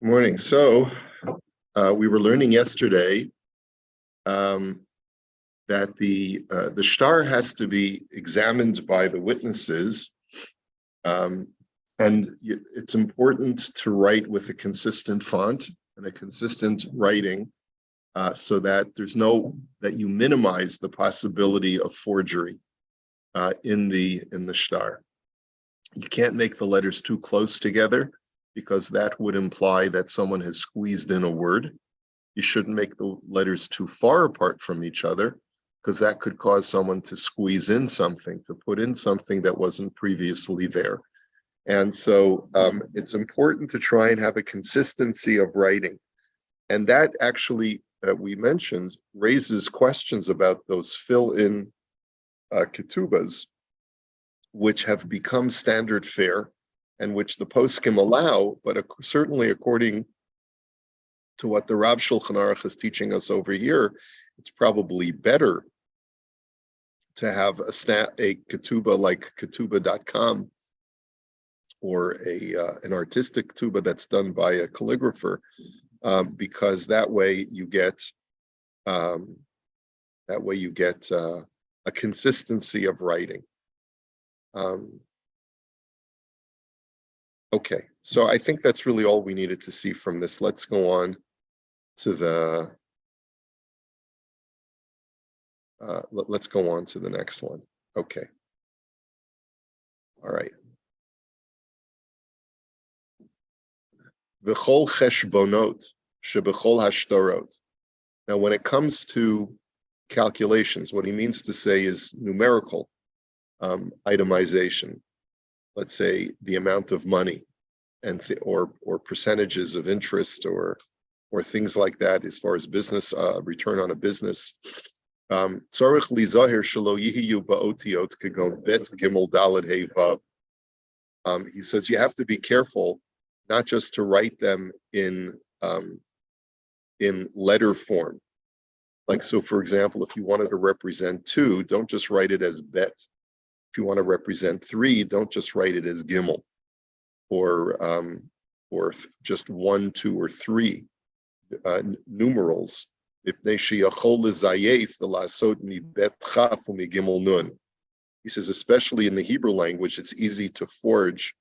Good morning. So we were learning yesterday that the shtar has to be examined by the witnesses, and it's important to write with a consistent font and a consistent writing, so that that you minimize the possibility of forgery in the shtar. You can't make the letters too close together, because that would imply that someone has squeezed in a word. You shouldn't make the letters too far apart from each other, because that could cause someone to squeeze in something, to put in something that wasn't previously there. And so it's important to try and have a consistency of writing. And that actually, we mentioned, raises questions about those fill-in ketubas, which have become standard fare, and which the poskim allow, but certainly according to what the Rav Shulchan Aruch is teaching us over here, it's probably better to have a ketuba like ketuba.com, or an artistic ketuba that's done by a calligrapher, because that way you get a consistency of writing. Okay, so I think that's really all we needed to see from this. Let's go on to the next one. Okay. All right. V'chol cheshbonot shebechol hashtorot. Now, when it comes to calculations, what he means to say is numerical itemization. Let's say the amount of money, and or percentages of interest, or things like that, as far as business return on a business. Tzarich lizaher shelo yihiyu ba'otiot kegon bet gimel daled hey vav. He says you have to be careful not just to write them in letter form. Like, so for example, if you wanted to represent 2, don't just write it as bet. If you want to represent 3, don't just write it as gimel, or just 1, 2, or 3 numerals. He says, especially in the Hebrew language, it's easy to forge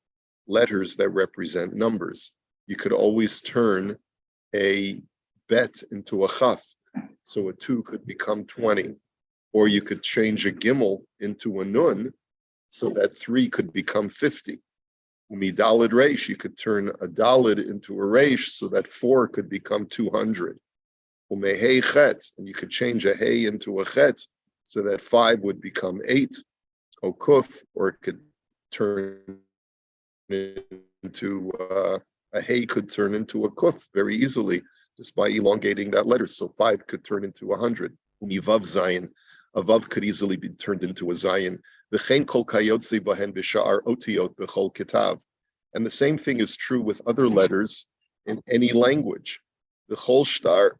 letters that represent numbers. You could always turn a bet into a chaf, so a 2 could become 20, or you could change a gimel into a nun, so that 3 could become 50. Midalid reish, you could turn a dalid into a reish, so that 4 could become 200. Umehei chet, and you could change a hey into a chet, so that 5 would become 8. O kuf, or it could turn into a hey could turn into a kuf very easily, just by elongating that letter. So 5 could turn into 100. Umivav zayin, a vav could easily be turned into a zayin. V'chein kol kayotze bahen b'sha'ar otiot b'chol kitav. And the same thing is true with other letters in any language. The chol shtar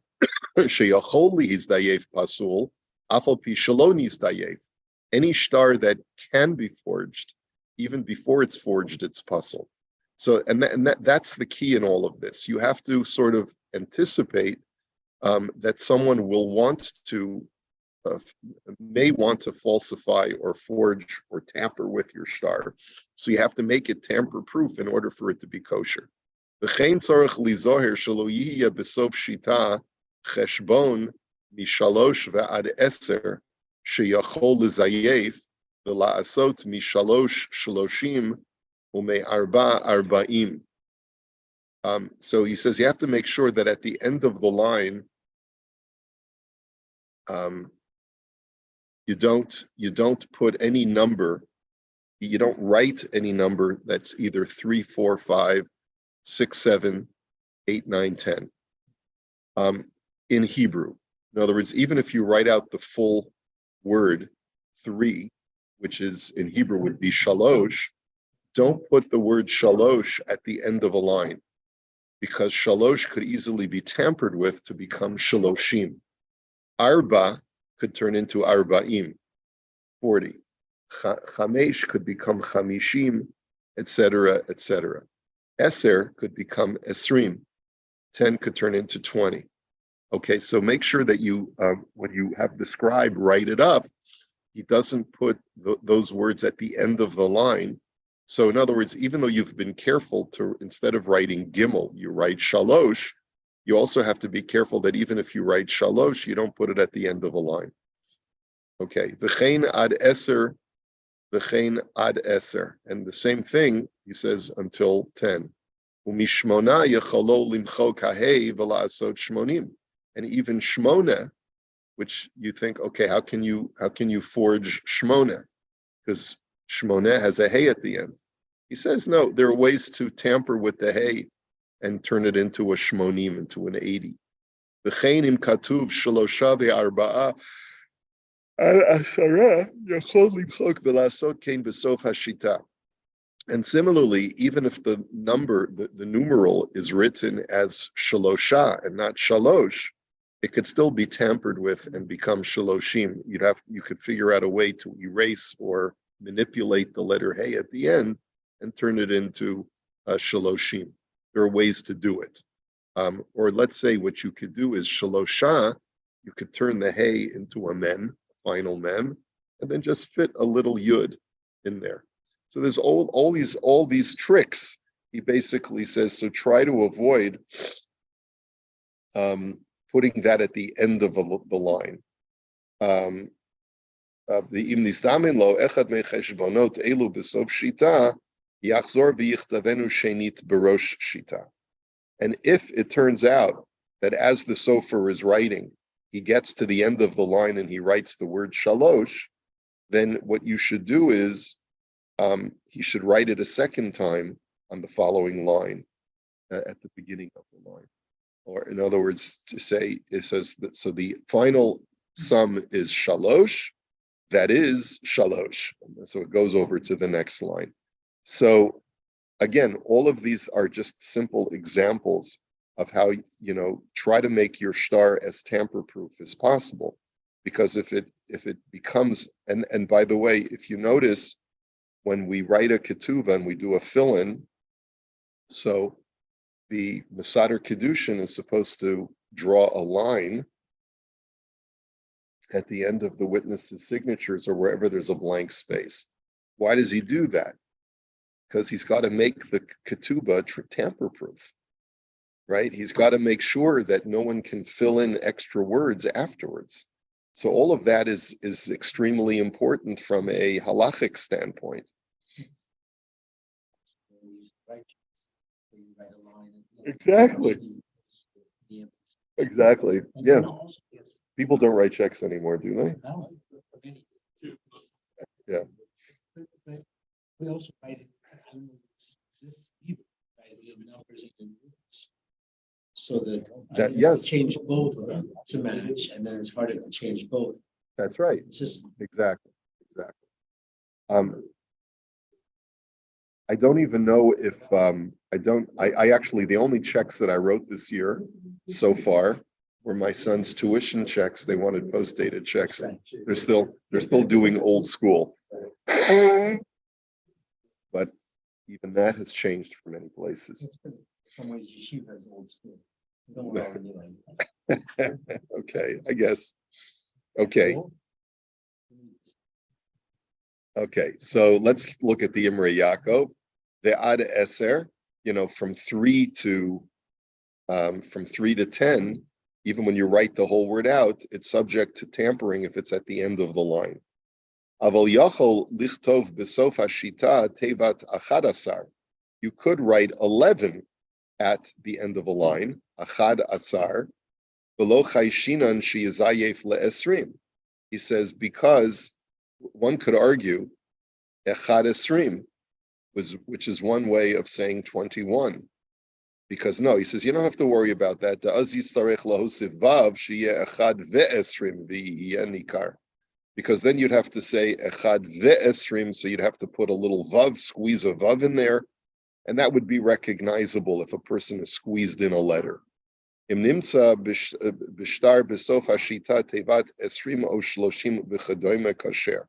sheyachol lihizdayef pasul, afal pi shelo nizdayef. Any shtar that can be forged, even before it's forged, it's pasul. So, that's the key in all of this. You have to sort of anticipate that someone will want to, may want to falsify or forge or tamper with your shtar. So you have to make it tamper-proof in order for it to be kosher. V'chein tzarich lizoher shelo yihya b'sof shita cheshbon mishalosh ve'ad eser sheyachol lizayef v'la'asot mishalosh shloshim u'mei arba arba'im. So he says you have to make sure that at the end of the line, you don't put any number, you don't write any number that's either 3, 4, 5, 6, 7, 8, 9, 10 in Hebrew. In other words, even if you write out the full word 3, which is in Hebrew would be shalosh, don't put the word shalosh at the end of a line, because shalosh could easily be tampered with to become shaloshim. Arba could turn into arba'im, 40. Chamesh could become chamishim, etc., etc. Eser could become esrim. 10 could turn into 20. Okay, so make sure that you, when you have the scribe write it up, he doesn't put those words at the end of the line. So in other words, even though you've been careful to, instead of writing gimel, you write shalosh, you also have to be careful that even if you write shalosh, you don't put it at the end of a line. Okay, v'chein ad eser, v'chein ad eser. And the same thing, he says, until 10. Umishmona yechalo limcho kahei v'la'asot shmonim. And even shmona, which you think, okay, how can you forge shmona? Because shmona has a hay at the end. He says, no, there are ways to tamper with the hay and turn it into a shmonim, into an 80. V'chein im katuv shalosha ve'arba'a al-asara yachol limchok v'la'asot kein b'sof hashita. And similarly, even if the number, the numeral is written as shalosha and not shalosh, it could still be tampered with and become shaloshim. You could figure out a way to erase or manipulate the letter hey at the end and turn it into shaloshim. There are ways to do it. Or let's say what you could do is shalosha, you could turn the hey into a mem, final mem, and then just fit a little yud in there. So there's all these tricks. He basically says, so try to avoid putting that at the end of the line. The im nizdamin lo echad mecheshbonot elu besof shita yachzor v'yichtavenu shenit berosh shita. And if it turns out that as the sofer is writing, he gets to the end of the line and he writes the word shalosh, then what you should do is he should write it a second time on the following line at the beginning of the line. Or in other words, to say, it says that, so the final sum is shalosh, that is shalosh. So it goes over to the next line. So again, all of these are just simple examples of how, try to make your shtar as tamper-proof as possible. Because if it becomes, and by the way, if you notice, when we write a ketuvah and we do a fill-in, so the Masader Kedushin is supposed to draw a line at the end of the witness's signatures or wherever there's a blank space. Why does he do that? Because he's got to make the ketubah tamper-proof, right? He's got to make sure that no one can fill in extra words afterwards. So all of that is extremely important from a halachic standpoint. Exactly. Exactly. Yeah. People don't write checks anymore, do they? Yeah. We also write numbers and words. So that yes, change both to match, and then it's harder to change both. That's right. It's just exactly. I don't even know if I actually, the only checks that I wrote this year so far were my son's tuition checks. They wanted post-dated checks. They're still doing old school. But even that has changed for many places. in some ways yeshiva is old school. Don't know anyway. Okay, I guess. Okay. Okay, so let's look at the Imrei Yaakov. The Ad Eser, from 3 to 10, even when you write the whole word out, it's subject to tampering if it's at the end of the line. Aval yachol lichtov besof hashita tevat achad asar. You could write 11 at the end of a line, achad asar, below chayshinan sheyizayef le'esrim. He says, because one could argue echad esrim, which is one way of saying 21. Because no, he says, you don't have to worry about that. Because then you'd have to say echad ve'esrim, so you'd have to put a little vav, squeeze a vav in there, and that would be recognizable if a person is squeezed in a letter. Im nimtza b'shtar b'sof hashita tevat esrim o shloshim v'chadoyme kasher.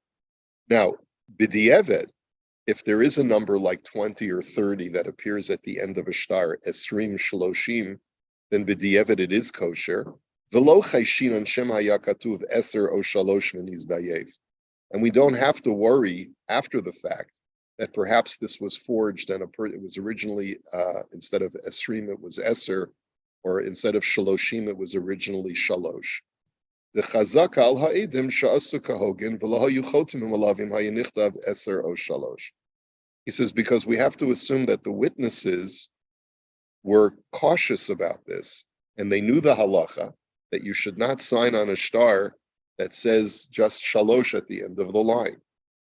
Now, b'di'evet, if there is a number like 20 or 30 that appears at the end of a shtar, esrim shloshim, then b'di'evet it is kosher. V'lo chayshin on shem hayakatuv eser o shalosh v'nizdayev. And we don't have to worry after the fact that perhaps this was forged and it was originally, instead of esrim, it was eser, or instead of shaloshim, it was originally shalosh. The chazak al ha'idim sha'asu kahogin v'lo hayuchotim alavim hayinichtav eser o shalosh. He says, because we have to assume that the witnesses were cautious about this, and they knew the halacha, that you should not sign on a shtar that says just shalosh at the end of the line.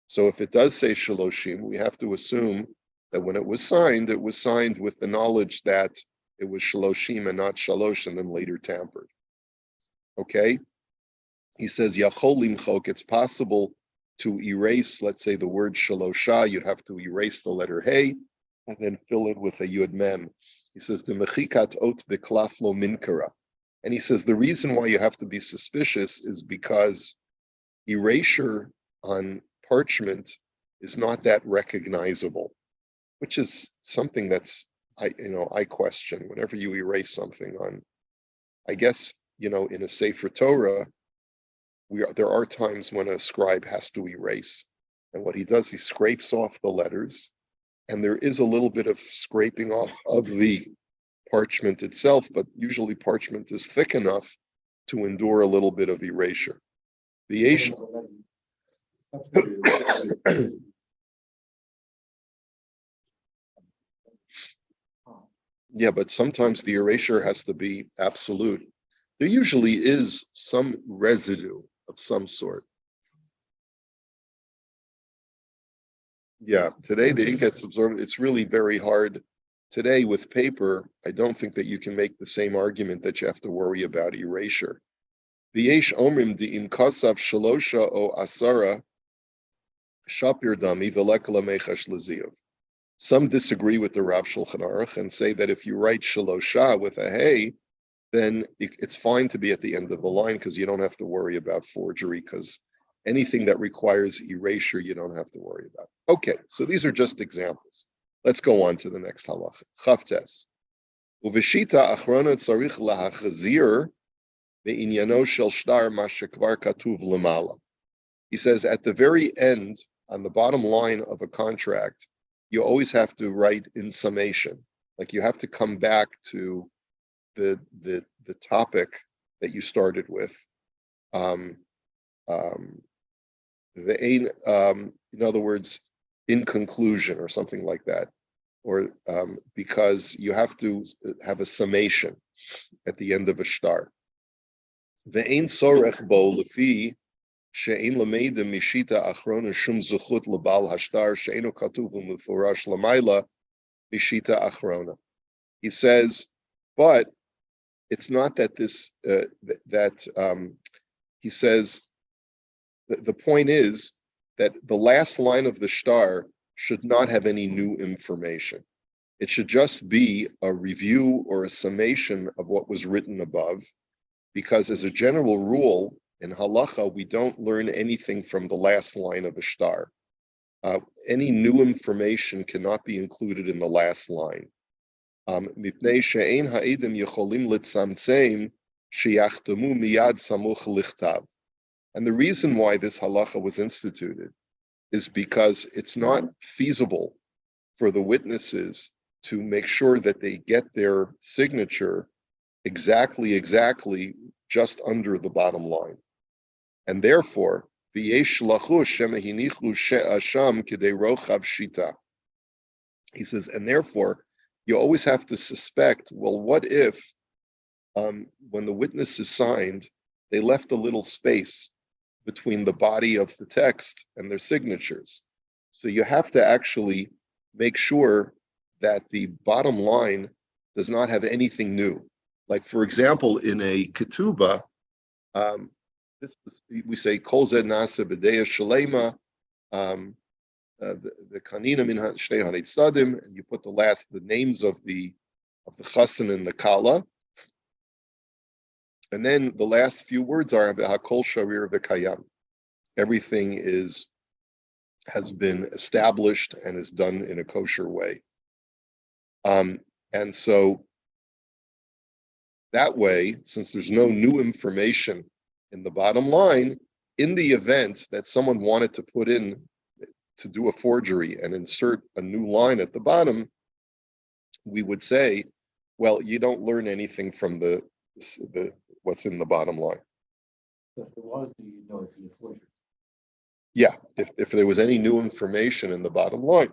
So if it does say shaloshim, we have to assume that when it was signed with the knowledge that it was shaloshim and not shalosh, and then later tampered. Okay? He says, Yachol limchok, it's possible to erase, let's say, the word shalosha, you'd have to erase the letter hey, and then fill it with a yud mem. He says, the mechikat ot beklaf lo minkara. And he says, the reason why you have to be suspicious is because erasure on parchment is not that recognizable, which is something that's, I question whenever you erase something on, I guess, in a Sefer Torah, there are times when a scribe has to erase. And what he does, he scrapes off the letters, and there is a little bit of scraping off of the parchment itself, but usually parchment is thick enough to endure a little bit of erasure. The yeah, but sometimes the erasure has to be absolute. There usually is some residue of some sort. Yeah, today the ink gets absorbed. It's really very hard. Today with paper, I don't think that you can make the same argument that you have to worry about erasure. V'yesh omrim di'im kasav shalosha o asara shapir dami v'lekala mechash leziv. Some disagree with the Rav Shulchan Aruch and say that if you write shalosha with a hey, then it's fine to be at the end of the line because you don't have to worry about forgery, because anything that requires erasure, you don't have to worry about. Okay, so these are just examples. Let's go on to the next halacha. Chavtes. Uveshita achrona tzarich lahachazir ve'inyano shel shtar ma shekvar katuv lemala. He says at the very end, on the bottom line of a contract, you always have to write in summation. Like you have to come back to the topic that you started with. In other words, in conclusion or something like that, or because you have to have a summation at the end of a shtar. Ve'ein sorech bo lefi she'ein lameida mishita achrona shum zuchut lebal hashtar she'eino katuv umufurash lamayla mishita achrona. He says, but it's not that this he says the point is that the last line of the shtar should not have any new information. It should just be a review or a summation of what was written above, because as a general rule in halacha, we don't learn anything from the last line of a shtar. Any new information cannot be included in the last line. And the reason why this halacha was instituted is because it's not feasible for the witnesses to make sure that they get their signature exactly just under the bottom line. And therefore, he says, and therefore, you always have to suspect, well, what if when the witness is signed, they left a little space between the body of the text and their signatures. So you have to actually make sure that the bottom line does not have anything new. Like, for example, in a ketubah, we say, Kol zed nasa b'deya shalema, the kanina min shnei hanitzadim, and you put the names of the chassan and the kala, and then the last few words are hakol sharir v'kayam. Everything has been established and is done in a kosher way. And so That way, since there's no new information in the bottom line, in the event that someone wanted to put in to do a forgery and insert a new line at the bottom, we would say, well, you don't learn anything from the what's in the bottom line. If there was, do you know it'd be a forgery? Yeah, if there was any new information in the bottom line,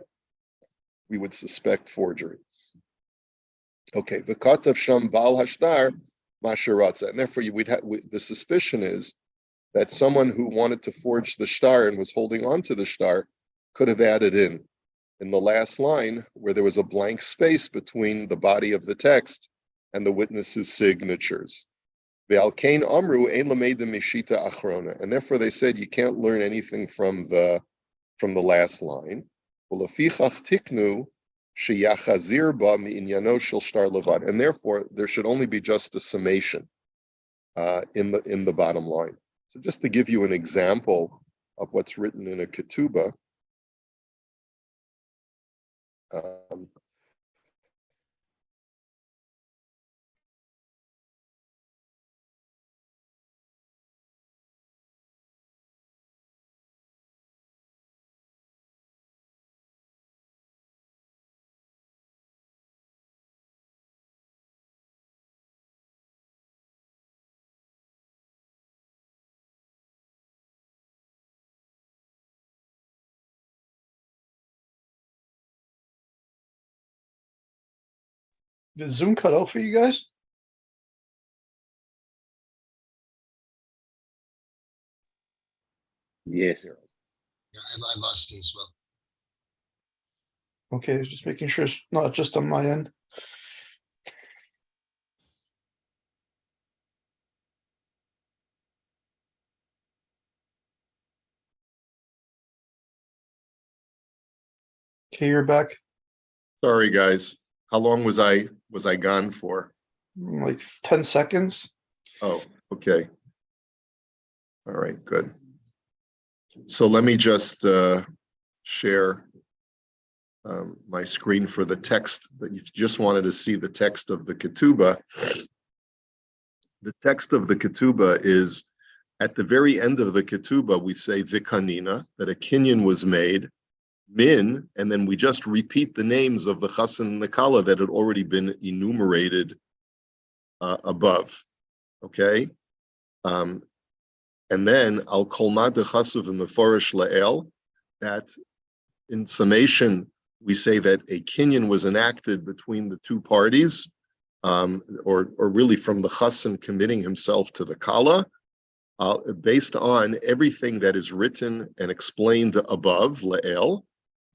we would suspect forgery. Okay, the katav sham bal hashtar masharatza, and therefore the suspicion is that someone who wanted to forge the shtar and was holding on to the shtar could have added in the last line where there was a blank space between the body of the text and the witness's signatures. Ve'alkein amru ein lamedim mishita achrona, and therefore they said you can't learn anything from the last line. Ulefichach tiknu sheyachazir ba mi'inyano shel shtar levad, and therefore there should only be just a summation in the bottom line. So just to give you an example of what's written in a ketubah. Did Zoom cut out for you guys? Yes. Yeah, I lost it as well. Okay, just making sure it's not just on my end. Okay, you're back. Sorry, guys. How long was I gone for? Like 10 seconds. Oh, okay. All right, good. So let me just share my screen for the text that you just wanted to see the text of the ketubah. The text of the ketubah is at the very end of the ketubah, we say vikanina, that a kinyan was made, min, and then we just repeat the names of the chassan and the kala that had already been enumerated above. Okay? And then al kolma de chasuv meforish la'el, that in summation, we say that a kinyan was enacted between the two parties, or really from the chassan committing himself to the kala, based on everything that is written and explained above, la'el,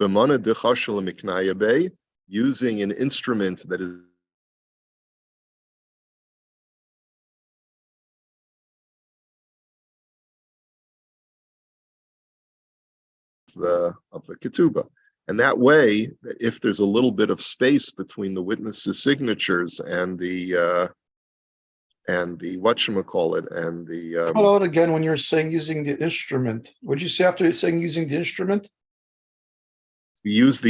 b'mana dechashel miknayabe, using an instrument that is of the ketubah. And that way, if there's a little bit of space between the witnesses' signatures and the whatchamacallit and the Cut out again when you're saying using the instrument. What'd you say after saying using the instrument? we use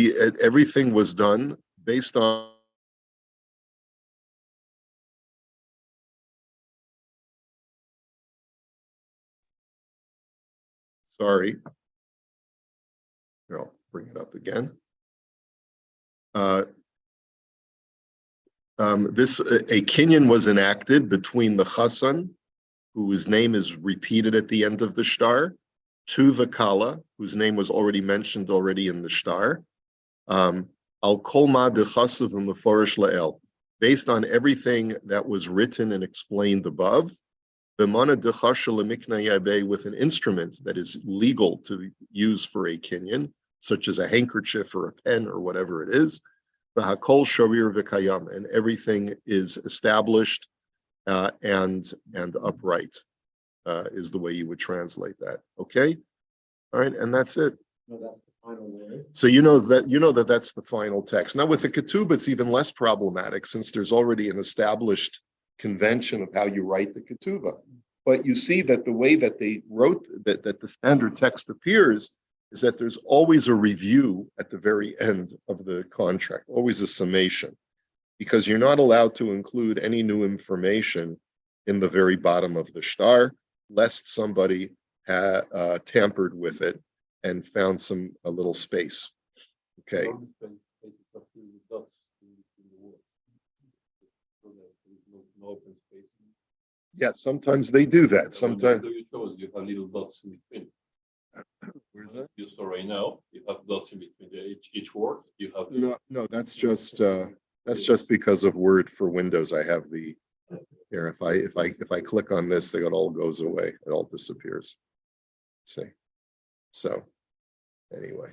everything was done based on sorry. Here, I'll bring it up again. A kinyan was enacted between the chassan, whose name is repeated at the end of the shtar, to the kala, whose name was already mentioned in the shtar. Al kolma de chasuv meforish la'el, based on everything that was written and explained above. B'mana de chashel miknayabe, with an instrument that is legal to use for a kinyan, such as a handkerchief or a pen or whatever it is. V'hakol sharir v'kayam, and everything is established and upright, is the way you would translate that. Okay, all right, and that's it. No, that's the final word. So you know that that's the final text. Now with the ketubah, it's even less problematic since there's already an established convention of how you write the ketubah. But you see that the way that they wrote that the standard text appears is that there's always a review at the very end of the contract, always a summation. because you're not allowed to include any new information in the very bottom of the shtar, lest somebody tampered with it and found a little space. Okay. Yeah, sometimes they do that. Sometimes. You have little dots in between. Where's that? You saw right now, you have dots in between each word. You have No, that's just because of Word for Windows. I have the here. If I click on this, it all goes away. It all disappears. See. So anyway.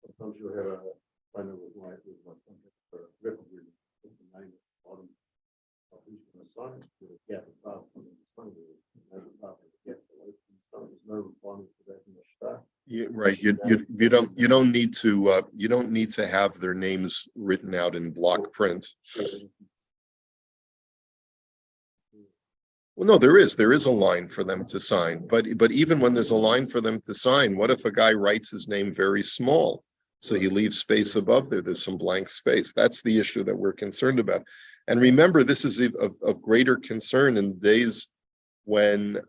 Sometimes you have a kind of like with my contract for record reading, put the name at the bottom of who's going to sign it, with a gap above, and then sign it, and above, and a gap below. So there's no requirement for that in the start. Yeah, right. You don't need to have their names written out in block print. Well, no, there is a line for them to sign, but even when there's a line for them to sign, what if a guy writes his name very small? So he leaves space above there. There's some blank space. That's the issue that we're concerned about. And remember, this is of greater concern in days when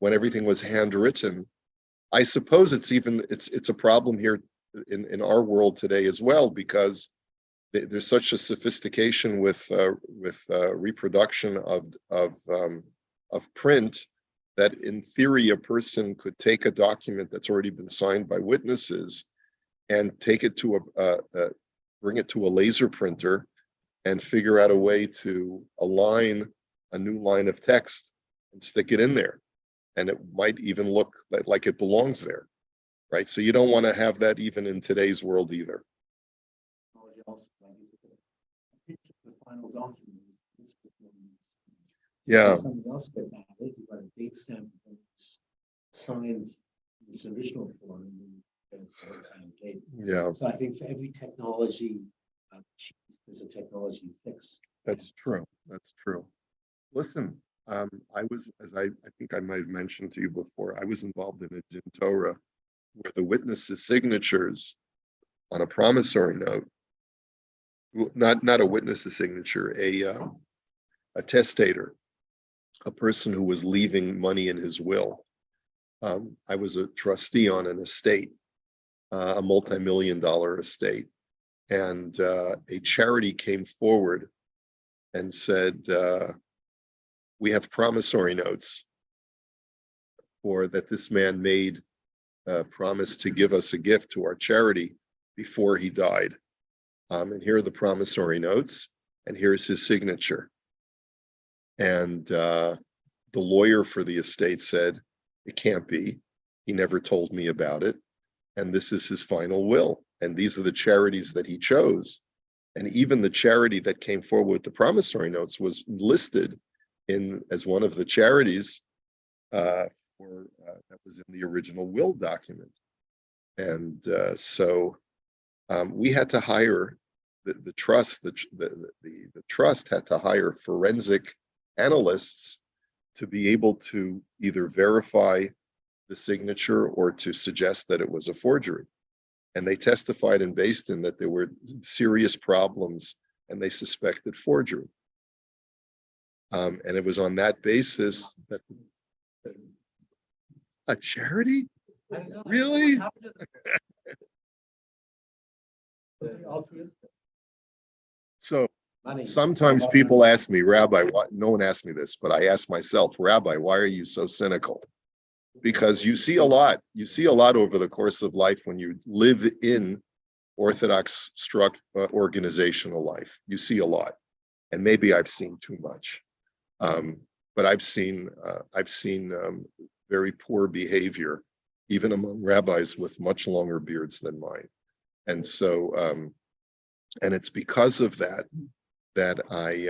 everything was handwritten. I suppose it's a problem here in our world today as well, because there's such a sophistication with reproduction of print that in theory a person could take a document that's already been signed by witnesses and take it to bring it to a laser printer and figure out a way to align a new line of text and stick it in there, and it might even look like it belongs there, right? So you don't want to have that even in today's world either. The final document Yeah. Somebody else gets that, you've got a date stamp that was signed in its original form. And then Yeah, so I think for every technology, there's a technology fix. that's true. That's true. Listen, I think I might have mentioned to you before, I was involved in a Din Torah where the witnesses' signatures on a promissory note, not a witness's signature, a testator, a person who was leaving money in his will. I was a trustee on an estate, a multi-million-dollar estate, and a charity came forward and said, we have promissory notes for that this man made a promise to give us a gift to our charity before he died. And here are the promissory notes, and here's his signature. And the lawyer for the estate said, it can't be. He never told me about it. And this is his final will. And these are the charities that he chose. And even the charity that came forward with the promissory notes was listed as one of the charities that was in the original will document. And so we had to hire the trust. The trust had to hire forensic analysts to be able to either verify the signature or to suggest that it was a forgery. And they testified in Basin that there were serious problems and they suspected forgery. And it was on that basis that a charity? Really? So sometimes people ask me, Rabbi, why? No one asked me this, but I ask myself, Rabbi, why are you so cynical? Because you see a lot over the course of life when you live in Orthodox organizational life. You see a lot, and maybe I've seen too much, but I've seen very poor behavior, even among rabbis with much longer beards than mine, and so and it's because of that I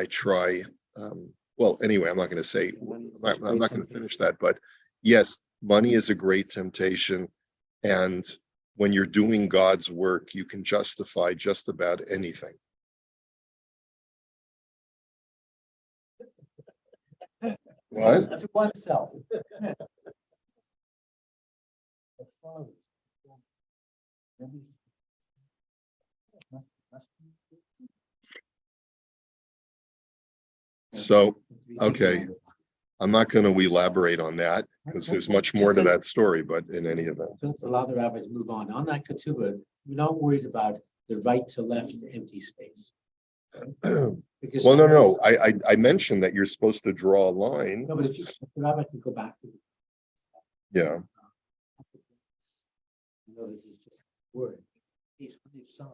try. Well, anyway, I'm not going to say, I'm not going to finish that, but yes, money is a great temptation. And when you're doing God's work, you can justify just about anything. What? To oneself. So, okay, I'm not going to elaborate on that because there's much more to that story, but in any event. Since a lot of rabbis move on that ketubah, we're not worried about the right to left empty space. Because Well, no. I mentioned that you're supposed to draw a line. No, but if the rabbi can go back to Yeah. this is just a word. These on each side.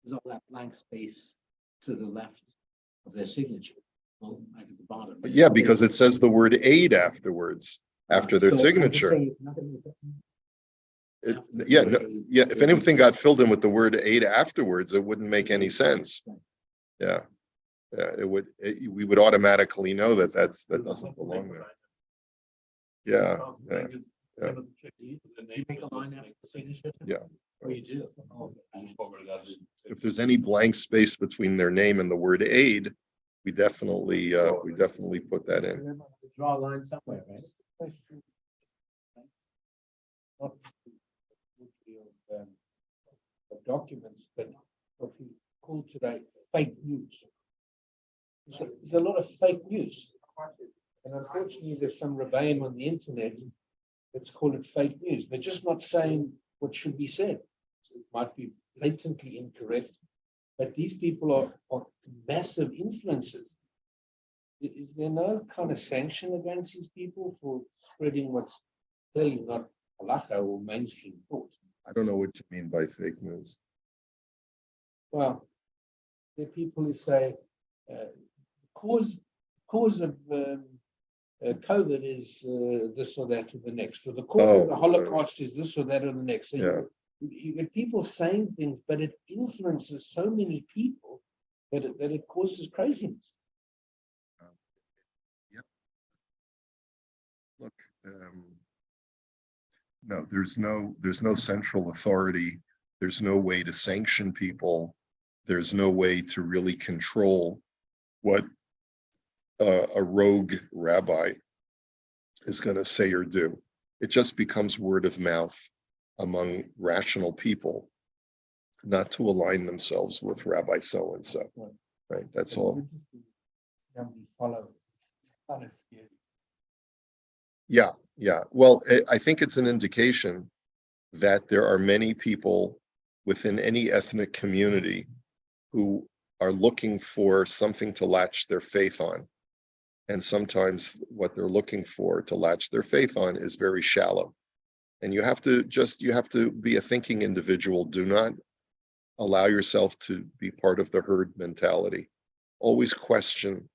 There's all that blank space to the left of their signature. Well, like at the bottom. Yeah, because it says the word aid afterwards, after their So I'm just signature. saying, nothing- Yeah, if anything got filled in with the word aid afterwards, it wouldn't make any sense. Yeah. We would automatically know that that doesn't belong there. Yeah. Do you make a line after the signature? Yeah. Oh, you do? Oh, If there's any blank space between their name and the word aid, we definitely put that in. Draw a line somewhere, right? Documents, but what we call today fake news. There's a lot of fake news. And unfortunately, there's some rebellion on the internet. Let's call it fake news. They're just not saying what should be said. It might be blatantly incorrect, but these people are massive influencers. Is there no kind of sanction against these people for spreading what's clearly not halakha or mainstream thought? I don't know what you mean by fake news. Well, there are people who say cause of COVID is this or that or the next, or the cause of the Holocaust is this or that or the next. So you get people saying things, but it influences so many people that it causes craziness. Look, no, there's no central authority. There's no way to sanction people. There's no way to really control what a rogue rabbi is going to say or do. It just becomes word of mouth among rational people, not to align themselves with Rabbi so and so. Right. That's all. Yeah. Well, I think it's an indication that there are many people within any ethnic community who are looking for something to latch their faith on. And sometimes what they're looking for to latch their faith on is very shallow. And you have to be a thinking individual. Do not allow yourself to be part of the herd mentality. Always question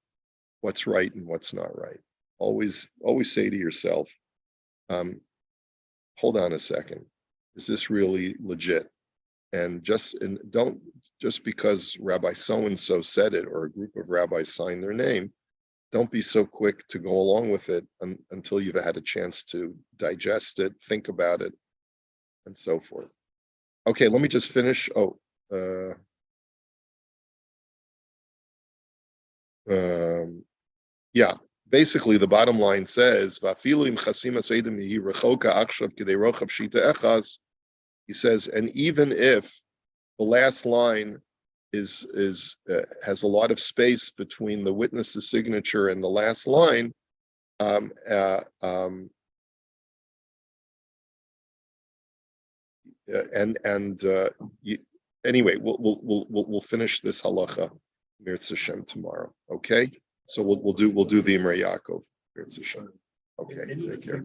what's right and what's not right. Always say to yourself, hold on a second, is this really legit? And don't just because Rabbi so-and-so said it or a group of rabbis signed their name, don't be so quick to go along with it until you've had a chance to digest it, think about it, and so forth. Okay, let me just finish. Yeah, basically the bottom line says, he says, and even if the last line has a lot of space between the witness's signature and the last line, anyway, we'll finish this halacha Mirz Hashem tomorrow. Okay, so we'll do the Imrei Yaakov Mirz Hashem. Okay, take care.